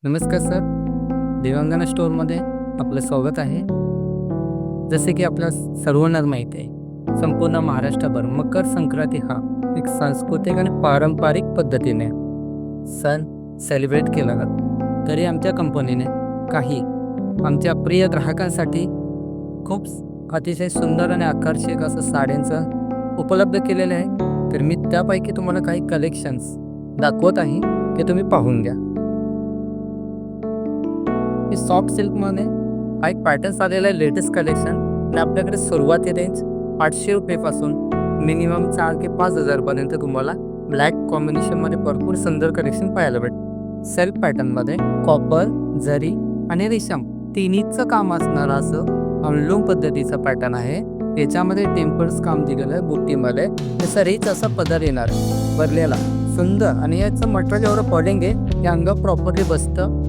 नमस्कार सर, देवांगना स्टोअरमध्ये आपलं स्वागत आहे. जसे की आपल्या सर्वांना माहीत आहे, संपूर्ण महाराष्ट्रभर मकर संक्रांती हा एक सांस्कृतिक आणि पारंपरिक पद्धतीने सण सेलिब्रेट केला जातो. तरी आमच्या कंपनीने काही आमच्या प्रिय ग्राहकांसाठी खूप अतिशय सुंदर आणि आकर्षक असं साड्यांचं उपलब्ध केलेलं आहे. तर मी त्यापैकी तुम्हाला काही कलेक्शन्स दाखवत आहे, की तुम्ही पाहून घ्या. हे सॉफ्ट सिल्कमध्ये हा एक पॅटर्न्स आलेला आहे, लेटेस्ट कलेक्शन. आणि आपल्याकडे सुरुवाती रेंज 800 रुपयेपासून मिनिमम 4 ते 5,000पर्यंत तुम्हाला ब्लॅक कॉम्बिनेशनमध्ये भरपूर सुंदर कलेक्शन पाहायला भेटेल. सेल्फ पॅटर्नमध्ये कॉपर, जरी आणि रेशम तिन्हीचं काम असणारं असं हँडलूम पद्धतीचं पॅटर्न आहे. याच्यामध्ये टेम्पर्स काम दिलेलं आहे बुट्टीमध्ये. तसं रिच असा पदर येणार आहे भरलेला, सुंदर. आणि याचं मटेरियल एवढं पॉलिंग आहे, हे अंग प्रॉपरली बसतं.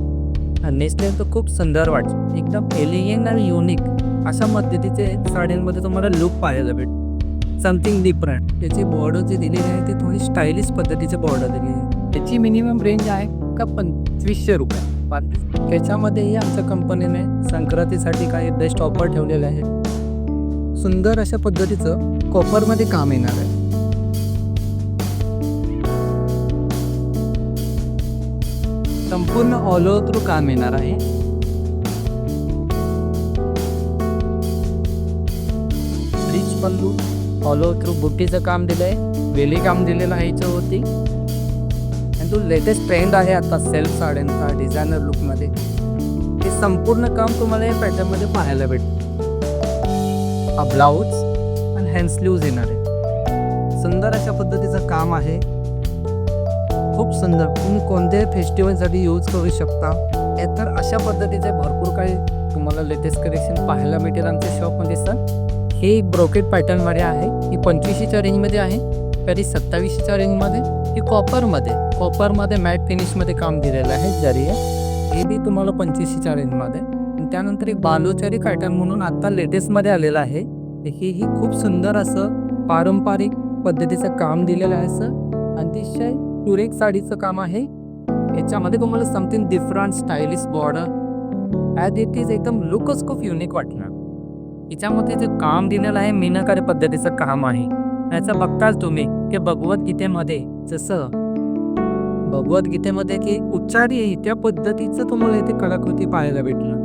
नेसले तर खूप सुंदर वाटतं, एकदम एलिगंट आणि युनिक अशा पद्धतीचे साड्यांमध्ये तुम्हाला लुक पाहायला भेटेल. Something different. त्याची बॉर्डर जी दिलेली आहे ती थोडी स्टायलिश पद्धतीची बॉर्डर दिली आहे. त्याची मिनिमम रेंज आहे का 2500 रुपये. त्याच्यामध्येही आमच्या कंपनीने संक्रांतीसाठी काही बेस्ट ऑफर ठेवलेले आहे. सुंदर अशा पद्धतीचं कॉपरमध्ये काम येणार आहे. संपूर्ण ऑल ओव्हर थ्रू काम येणार आहे. रिच पल्लू, ऑल ओव्हर थ्रू बुट्टीचं काम दिलंय, वेली काम दिलेलं आहे याच्यावरती. आणि तो लेटेस्ट ट्रेंड आहे आता सेल्फ साड्यांचा डिझायनर लुकमध्ये. हे संपूर्ण काम तुम्हाला या पॅटर्नमध्ये पाहायला भेटतं. हा ब्लाऊज आणि हँड स्लीव्ज येणार आहे. सुंदर अशा पद्धतीचं काम आहे, खूप सुंदर. तुम्ही कोणत्याही फेस्टिवलसाठी यूज करू शकता. तर अशा पद्धतीचे भरपूर काही तुम्हाला लेटेस्ट कलेक्शन पाहायला मिळेल आमच्या शॉपमध्ये सर. हे एक ब्रोकेट पॅटर्नमध्ये आहे. ही 2500च्या रेंजमध्ये आहे, कधी 2700च्या रेंजमध्ये. ही कॉपरमध्ये मॅट फिनिशमध्ये काम दिलेलं आहे, जरी आहे. हे बी तुम्हाला 2500च्या रेंजमध्ये. आणि त्यानंतर एक बालुचारी पॅटर्न म्हणून आता लेटेस्टमध्ये आलेलं आहे. ही खूप सुंदर असं पारंपरिक पद्धतीचं काम दिलेलं आहे सर. अतिशय सुरेख साडीचं काम आहे. याच्यामध्ये तुम्हाला something different stylish border as it is, एकदम लुकच खूप युनिक वाटणार. याच्यामध्ये जे काम दिलेलं आहे मीनाकारी पद्धतीचं काम आहे. याचं बघताच तुम्ही की भगवद्गीतेमध्ये जसं भगवद्गीतेमध्ये की उच्चारी आहे त्या पद्धतीचं तुम्हाला इथे कलाकृती पाहायला भेटणार.